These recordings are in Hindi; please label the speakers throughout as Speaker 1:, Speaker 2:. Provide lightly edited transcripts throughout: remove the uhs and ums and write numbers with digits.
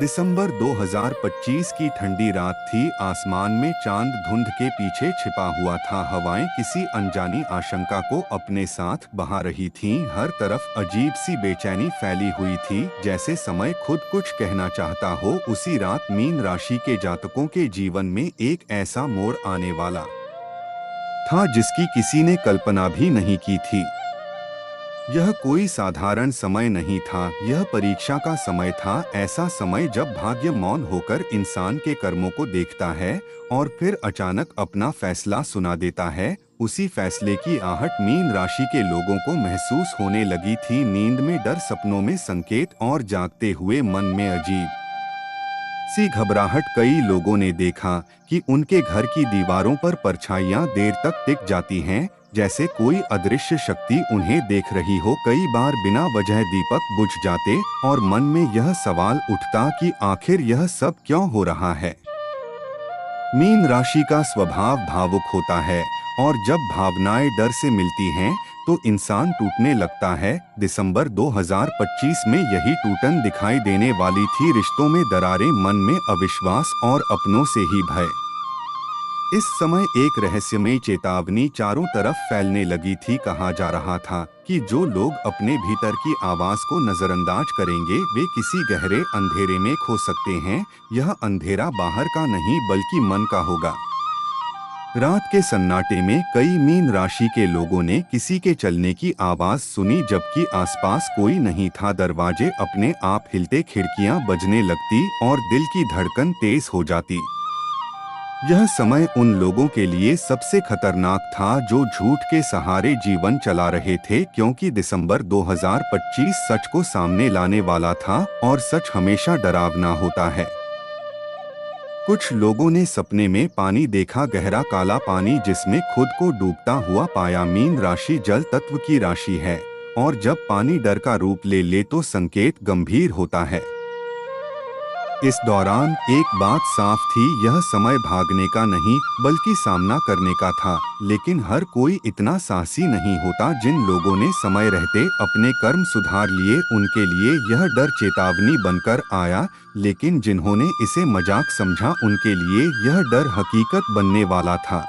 Speaker 1: दिसंबर 2025 की ठंडी रात थी। आसमान में चांद धुंध के पीछे छिपा हुआ था। हवाएं किसी अनजानी आशंका को अपने साथ बहा रही थीं। हर तरफ अजीब सी बेचैनी फैली हुई थी, जैसे समय खुद कुछ कहना चाहता हो। उसी रात मीन राशि के जातकों के जीवन में एक ऐसा मोड़ आने वाला था जिसकी किसी ने कल्पना भी नहीं की थी। यह कोई साधारण समय नहीं था, यह परीक्षा का समय था। ऐसा समय जब भाग्य मौन होकर इंसान के कर्मों को देखता है और फिर अचानक अपना फैसला सुना देता है। उसी फैसले की आहट मीन राशि के लोगों को महसूस होने लगी थी। नींद में डर, सपनों में संकेत और जागते हुए मन में अजीब सी घबराहट। कई लोगों ने देखा कि उनके घर की दीवारों पर परछाइयां देर तक टिक जाती हैं, जैसे कोई अदृश्य शक्ति उन्हें देख रही हो। कई बार बिना वजह दीपक बुझ जाते और मन में यह सवाल उठता कि आखिर यह सब क्यों हो रहा है। मीन राशि का स्वभाव भावुक होता है और जब भावनाएं डर से मिलती हैं तो इंसान टूटने लगता है। दिसंबर 2025 में यही टूटन दिखाई देने वाली थी। रिश्तों में दरारें, मन में अविश्वास और अपनों से ही भय। इस समय एक रहस्यमयी चेतावनी चारों तरफ फैलने लगी थी। कहा जा रहा था कि जो लोग अपने भीतर की आवाज को नजरअंदाज करेंगे वे किसी गहरे अंधेरे में खो सकते हैं। यह अंधेरा बाहर का नहीं बल्कि मन का होगा। रात के सन्नाटे में कई मीन राशि के लोगों ने किसी के चलने की आवाज सुनी, जबकि आसपास कोई नहीं था। दरवाजे अपने आप हिलते, खिड़कियां बजने लगती और दिल की धड़कन तेज हो जाती। यह समय उन लोगों के लिए सबसे खतरनाक था जो झूठ के सहारे जीवन चला रहे थे, क्योंकि दिसंबर 2025 सच को सामने लाने वाला था और सच हमेशा डरावना होता है। कुछ लोगों ने सपने में पानी देखा, गहरा काला पानी जिसमें खुद को डूबता हुआ पाया। मीन राशि जल तत्व की राशि है और जब पानी डर का रूप ले ले तो संकेत गंभीर होता है। इस दौरान एक बात साफ थी, यह समय भागने का नहीं बल्कि सामना करने का था। लेकिन हर कोई इतना साहसी नहीं होता। जिन लोगों ने समय रहते अपने कर्म सुधार लिए उनके लिए यह डर चेतावनी बनकर आया, लेकिन जिन्होंने इसे मजाक समझा उनके लिए यह डर हकीकत बनने वाला था।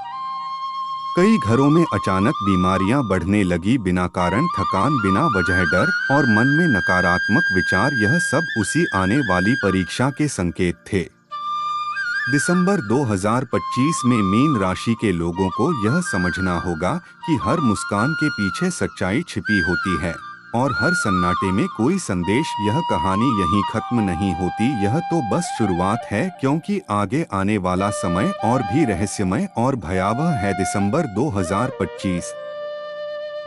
Speaker 1: कई घरों में अचानक बीमारियां बढ़ने लगी, बिना कारण थकान, बिना वजह डर और मन में नकारात्मक विचार। यह सब उसी आने वाली परीक्षा के संकेत थे। दिसंबर 2025 में मीन राशि के लोगों को यह समझना होगा कि हर मुस्कान के पीछे सच्चाई छिपी होती है और हर सन्नाटे में कोई संदेश। यह कहानी यहीं खत्म नहीं होती, यह तो बस शुरुआत है, क्योंकि आगे आने वाला समय और भी रहस्यमय और भयावह है। दिसंबर 2025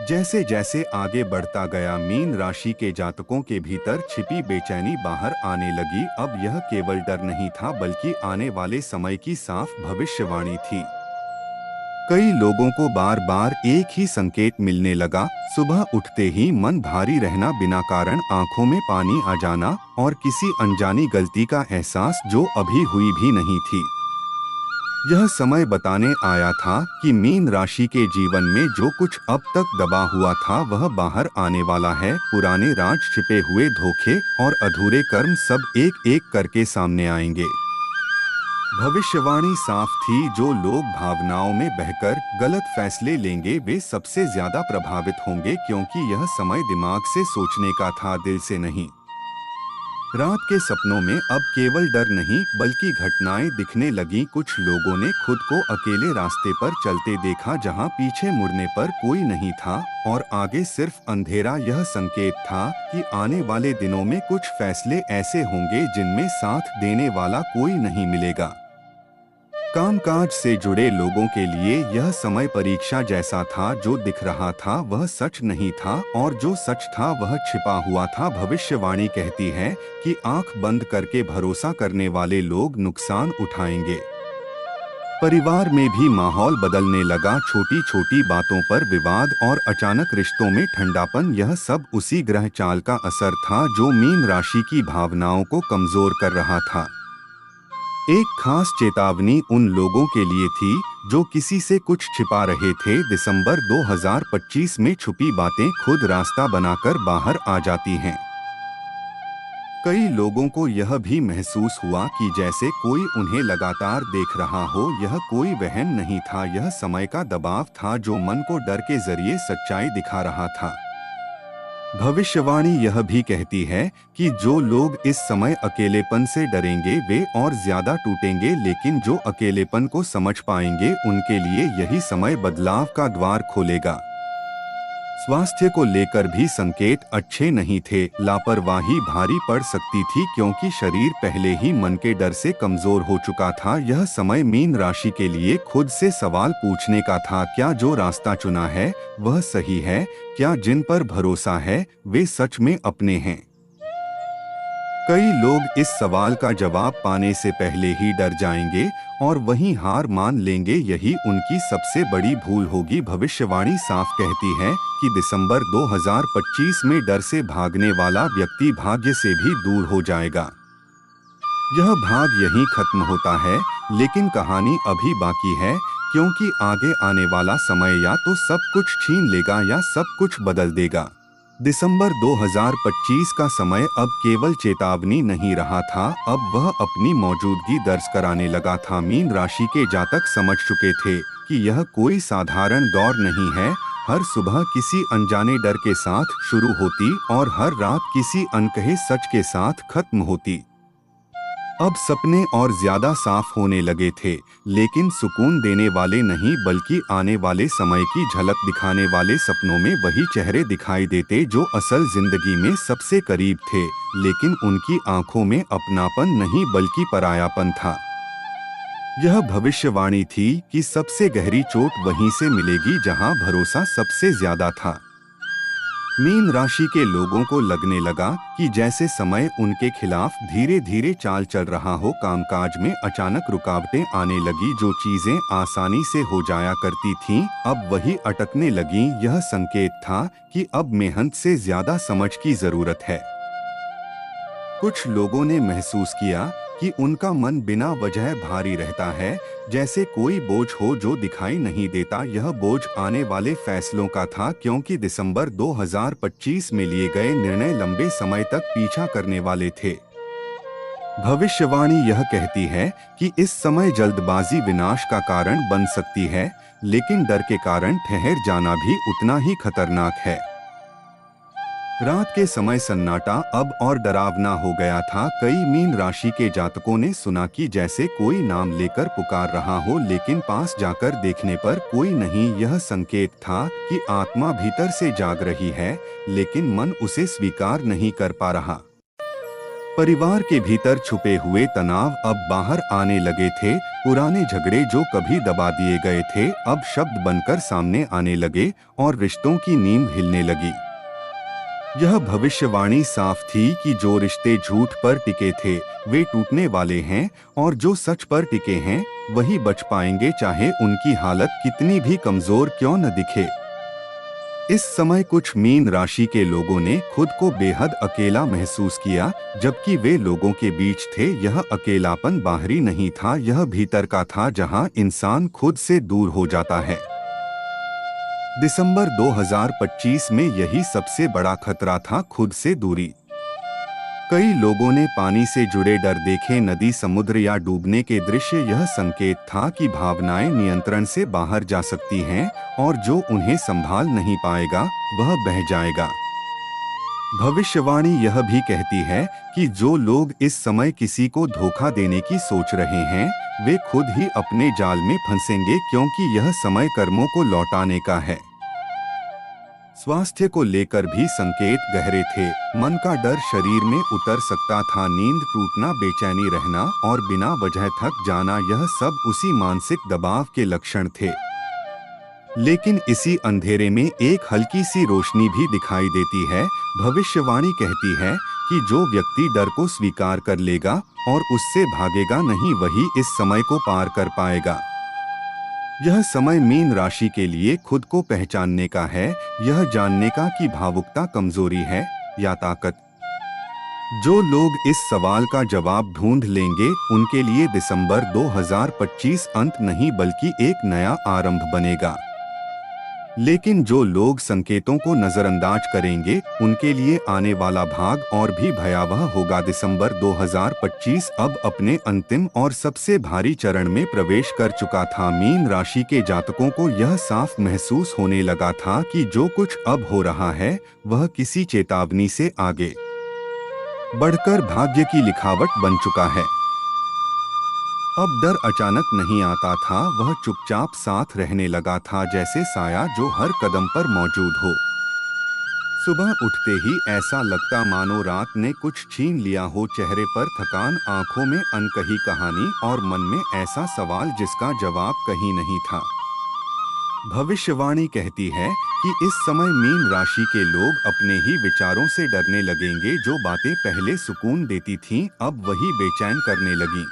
Speaker 1: जैसे जैसे आगे बढ़ता गया, मीन राशि के जातकों के भीतर छिपी बेचैनी बाहर आने लगी। अब यह केवल डर नहीं था बल्कि आने वाले समय की साफ भविष्यवाणी थी। कई लोगों को बार बार एक ही संकेत मिलने लगा, सुबह उठते ही मन भारी रहना, बिना कारण आंखों में पानी आ जाना और किसी अनजानी गलती का एहसास जो अभी हुई भी नहीं थी। यह समय बताने आया था कि मीन राशि के जीवन में जो कुछ अब तक दबा हुआ था वह बाहर आने वाला है। पुराने राज, छिपे हुए धोखे और अधूरे कर्म सब एक एक करके सामने आएंगे। भविष्यवाणी साफ थी, जो लोग भावनाओं में बहकर गलत फैसले लेंगे वे सबसे ज्यादा प्रभावित होंगे, क्योंकि यह समय दिमाग से सोचने का था, दिल से नहीं। रात के सपनों में अब केवल डर नहीं बल्कि घटनाएं दिखने लगी। कुछ लोगों ने खुद को अकेले रास्ते पर चलते देखा जहां पीछे मुड़ने पर कोई नहीं था और आगे सिर्फ अंधेरा। यह संकेत था कि आने वाले दिनों में कुछ फैसले ऐसे होंगे जिनमें साथ देने वाला कोई नहीं मिलेगा। कामकाज से जुड़े लोगों के लिए यह समय परीक्षा जैसा था। जो दिख रहा था वह सच नहीं था और जो सच था वह छिपा हुआ था। भविष्यवाणी कहती है कि आंख बंद करके भरोसा करने वाले लोग नुकसान उठाएंगे। परिवार में भी माहौल बदलने लगा, छोटी छोटी बातों पर विवाद और अचानक रिश्तों में ठंडापन। यह सब उसी ग्रह चाल का असर था जो मीन राशि की भावनाओं को कमजोर कर रहा था। एक खास चेतावनी उन लोगों के लिए थी जो किसी से कुछ छिपा रहे थे। दिसंबर 2025 में छुपी बातें खुद रास्ता बनाकर बाहर आ जाती हैं। कई लोगों को यह भी महसूस हुआ कि जैसे कोई उन्हें लगातार देख रहा हो। यह कोई वहम नहीं था, यह समय का दबाव था जो मन को डर के जरिए सच्चाई दिखा रहा था। भविष्यवाणी यह भी कहती है कि जो लोग इस समय अकेलेपन से डरेंगे वे और ज्यादा टूटेंगे, लेकिन जो अकेलेपन को समझ पाएंगे उनके लिए यही समय बदलाव का द्वार खोलेगा। स्वास्थ्य को लेकर भी संकेत अच्छे नहीं थे। लापरवाही भारी पड़ सकती थी क्योंकि शरीर पहले ही मन के डर से कमजोर हो चुका था। यह समय मीन राशि के लिए खुद से सवाल पूछने का था, क्या जो रास्ता चुना है वह सही है? क्या जिन पर भरोसा है वे सच में अपने हैं? कई लोग इस सवाल का जवाब पाने से पहले ही डर जाएंगे और वहीं हार मान लेंगे। यही उनकी सबसे बड़ी भूल होगी। भविष्यवाणी साफ कहती है कि दिसंबर 2025 में डर से भागने वाला व्यक्ति भाग्य से भी दूर हो जाएगा। यह भाग यहीं खत्म होता है, लेकिन कहानी अभी बाकी है, क्योंकि आगे आने वाला समय या तो सब कुछ छीन लेगा या सब कुछ बदल देगा। दिसंबर 2025 का समय अब केवल चेतावनी नहीं रहा था, अब वह अपनी मौजूदगी दर्ज कराने लगा था। मीन राशि के जातक समझ चुके थे कि यह कोई साधारण दौर नहीं है। हर सुबह किसी अनजाने डर के साथ शुरू होती और हर रात किसी अनकहे सच के साथ खत्म होती। अब सपने और ज्यादा साफ होने लगे थे, लेकिन सुकून देने वाले नहीं, बल्कि आने वाले समय की झलक दिखाने वाले सपनों में वही चेहरे दिखाई देते जो असल जिंदगी में सबसे करीब थे, लेकिन उनकी आंखों में अपनापन नहीं बल्कि परायापन था। यह भविष्यवाणी थी कि सबसे गहरी चोट वहीं से मिलेगी जहां भरोसा सबसे ज्यादा था। मीन राशि के लोगों को लगने लगा कि जैसे समय उनके खिलाफ धीरे धीरे चाल चल रहा हो। कामकाज में अचानक रुकावटें आने लगी। जो चीजें आसानी से हो जाया करती थीं, अब वही अटकने लगीं। यह संकेत था कि अब मेहनत से ज्यादा समझ की जरूरत है। कुछ लोगों ने महसूस किया कि उनका मन बिना वजह भारी रहता है, जैसे कोई बोझ हो जो दिखाई नहीं देता। यह बोझ आने वाले फैसलों का था, क्योंकि दिसंबर 2025 में लिए गए निर्णय लंबे समय तक पीछा करने वाले थे। भविष्यवाणी यह कहती है कि इस समय जल्दबाजी विनाश का कारण बन सकती है, लेकिन डर के कारण ठहर जाना भी उतना ही खतरनाक है। रात के समय सन्नाटा अब और डरावना हो गया था। कई मीन राशि के जातकों ने सुना कि जैसे कोई नाम लेकर पुकार रहा हो, लेकिन पास जाकर देखने पर कोई नहीं। यह संकेत था कि आत्मा भीतर से जाग रही है, लेकिन मन उसे स्वीकार नहीं कर पा रहा। परिवार के भीतर छुपे हुए तनाव अब बाहर आने लगे थे। पुराने झगड़े जो कभी दबा दिए गए थे, अब शब्द बनकर सामने आने लगे और रिश्तों की नींव हिलने लगी। यह भविष्यवाणी साफ थी कि जो रिश्ते झूठ पर टिके थे वे टूटने वाले हैं, और जो सच पर टिके हैं वही बच पाएंगे, चाहे उनकी हालत कितनी भी कमजोर क्यों न दिखे। इस समय कुछ मीन राशि के लोगों ने खुद को बेहद अकेला महसूस किया, जबकि वे लोगों के बीच थे। यह अकेलापन बाहरी नहीं था, यह भीतर का था, जहां इंसान खुद से दूर हो जाता है। दिसंबर 2025 में यही सबसे बड़ा खतरा था, खुद से दूरी। कई लोगों ने पानी से जुड़े डर देखे, नदी, समुद्र या डूबने के दृश्य। यह संकेत था कि भावनाएं नियंत्रण से बाहर जा सकती हैं और जो उन्हें संभाल नहीं पाएगा वह बह जाएगा। भविष्यवाणी यह भी कहती है कि जो लोग इस समय किसी को धोखा देने की सोच रहे हैं वे खुद ही अपने जाल में फंसेंगे, क्योंकि यह समय कर्मों को लौटाने का है। स्वास्थ्य को लेकर भी संकेत गहरे थे। मन का डर शरीर में उतर सकता था, नींद टूटना, बेचैनी रहना और बिना वजह थक जाना, यह सब उसी मानसिक दबाव के लक्षण थे। लेकिन इसी अंधेरे में एक हल्की सी रोशनी भी दिखाई देती है। भविष्यवाणी कहती है कि जो व्यक्ति डर को स्वीकार कर लेगा और उससे भागेगा नहीं, वही इस समय को पार कर पाएगा। यह समय मीन राशि के लिए खुद को पहचानने का है, यह जानने का कि भावुकता कमजोरी है या ताकत। जो लोग इस सवाल का जवाब ढूंढ लेंगे उनके लिए दिसंबर 2025 अंत नहीं बल्कि एक नया आरंभ बनेगा। लेकिन जो लोग संकेतों को नजरअंदाज करेंगे उनके लिए आने वाला भाग और भी भयावह होगा। दिसंबर 2025 अब अपने अंतिम और सबसे भारी चरण में प्रवेश कर चुका था। मीन राशि के जातकों को यह साफ महसूस होने लगा था कि जो कुछ अब हो रहा है वह किसी चेतावनी से आगे बढ़कर भाग्य की लिखावट बन चुका है। अब डर अचानक नहीं आता था, वह चुपचाप साथ रहने लगा था, जैसे साया जो हर कदम पर मौजूद हो। सुबह उठते ही ऐसा लगता मानो रात ने कुछ छीन लिया हो। चेहरे पर थकान, आंखों में अनकही कहानी और मन में ऐसा सवाल जिसका जवाब कहीं नहीं था। भविष्यवाणी कहती है कि इस समय मीन राशि के लोग अपने ही विचारों से डरने लगेंगे। जो बातें पहले सुकून देती थीं, अब वही बेचैन करने लगीं।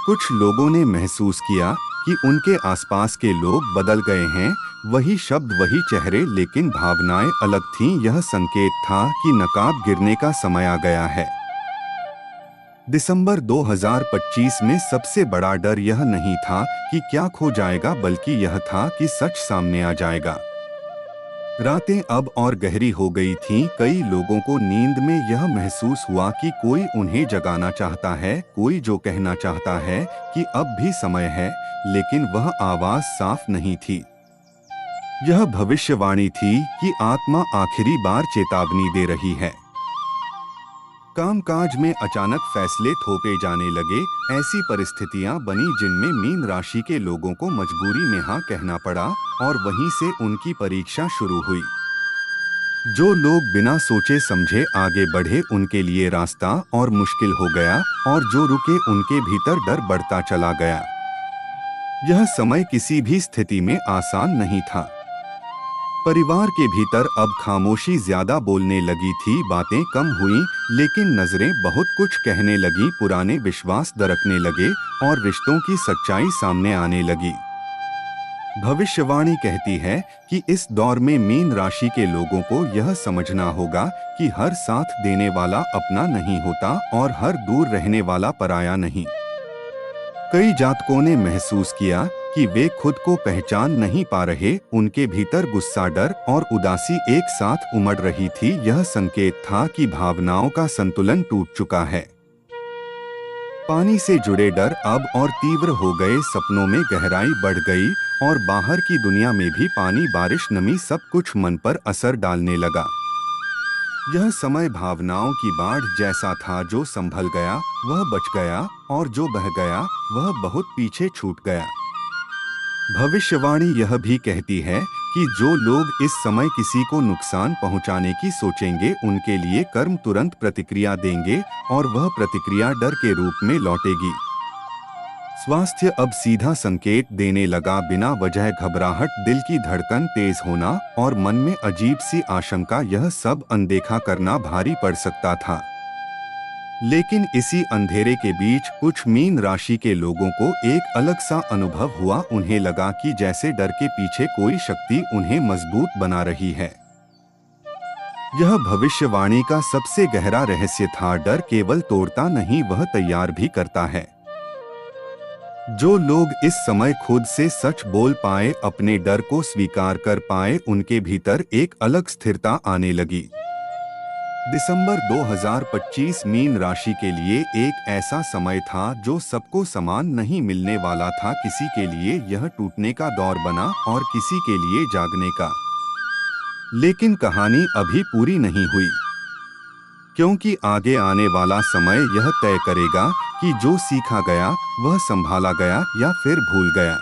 Speaker 1: कुछ लोगों ने महसूस किया कि उनके आसपास के लोग बदल गए हैं। वही शब्द, वही चेहरे, लेकिन भावनाएं अलग थीं। यह संकेत था कि नकाब गिरने का समय आ गया है। दिसंबर 2025 में सबसे बड़ा डर यह नहीं था कि क्या खो जाएगा, बल्कि यह था कि सच सामने आ जाएगा। रातें अब और गहरी हो गई थीं। कई लोगों को नींद में यह महसूस हुआ कि कोई उन्हें जगाना चाहता है, कोई जो कहना चाहता है कि अब भी समय है, लेकिन वह आवाज साफ नहीं थी। यह भविष्यवाणी थी कि आत्मा आखिरी बार चेतावनी दे रही है। कामकाज में अचानक फैसले थोपे जाने लगे। ऐसी परिस्थितियां बनी जिनमें मीन राशि के लोगों को मजबूरी में हाँ कहना पड़ा और वहीं से उनकी परीक्षा शुरू हुई। जो लोग बिना सोचे समझे आगे बढ़े उनके लिए रास्ता और मुश्किल हो गया, और जो रुके उनके भीतर डर बढ़ता चला गया। यह समय किसी भी स्थिति में आसान नहीं था। परिवार के भीतर अब खामोशी ज्यादा बोलने लगी थी। बातें कम हुईं, लेकिन नजरें बहुत कुछ कहने लगी। पुराने विश्वास दरकने लगे और रिश्तों की सच्चाई सामने आने लगी। भविष्यवाणी कहती है कि इस दौर में मीन राशि के लोगों को यह समझना होगा कि हर साथ देने वाला अपना नहीं होता और हर दूर रहने वाला पराया नहीं। कई जातकों ने महसूस किया कि वे खुद को पहचान नहीं पा रहे। उनके भीतर गुस्सा, डर और उदासी एक साथ उमड़ रही थी। यह संकेत था कि भावनाओं का संतुलन टूट चुका है। पानी से जुड़े डर अब और तीव्र हो गए। सपनों में गहराई बढ़ गई और बाहर की दुनिया में भी पानी, बारिश, नमी सब कुछ मन पर असर डालने लगा। यह समय भावनाओं की बाढ़ जैसा था। जो संभल गया वह बच गया और जो बह गया वह बहुत पीछे छूट गया। भविष्यवाणी यह भी कहती है कि जो लोग इस समय किसी को नुकसान पहुंचाने की सोचेंगे उनके लिए कर्म तुरंत प्रतिक्रिया देंगे और वह प्रतिक्रिया डर के रूप में लौटेगी। स्वास्थ्य अब सीधा संकेत देने लगा। बिना वजह घबराहट, दिल की धड़कन तेज होना और मन में अजीब सी आशंका, यह सब अनदेखा करना भारी पड़ सकता था। लेकिन इसी अंधेरे के बीच कुछ मीन राशि के लोगों को एक अलग सा अनुभव हुआ। उन्हें लगा कि जैसे डर के पीछे कोई शक्ति उन्हें मजबूत बना रही है। यह भविष्यवाणी का सबसे गहरा रहस्य था। डर केवल तोड़ता नहीं, वह तैयार भी करता है। जो लोग इस समय खुद से सच बोल पाए, अपने डर को स्वीकार कर पाए, उनके भीतर एक अलग स्थिरता आने लगी। दिसंबर 2025 मीन राशि के लिए एक ऐसा समय था जो सबको समान नहीं मिलने वाला था। किसी के लिए यह टूटने का दौर बना और किसी के लिए जागने का। लेकिन कहानी अभी पूरी नहीं हुई, क्योंकि आगे आने वाला समय यह तय करेगा कि जो सीखा गया वह संभाला गया या फिर भूल गया।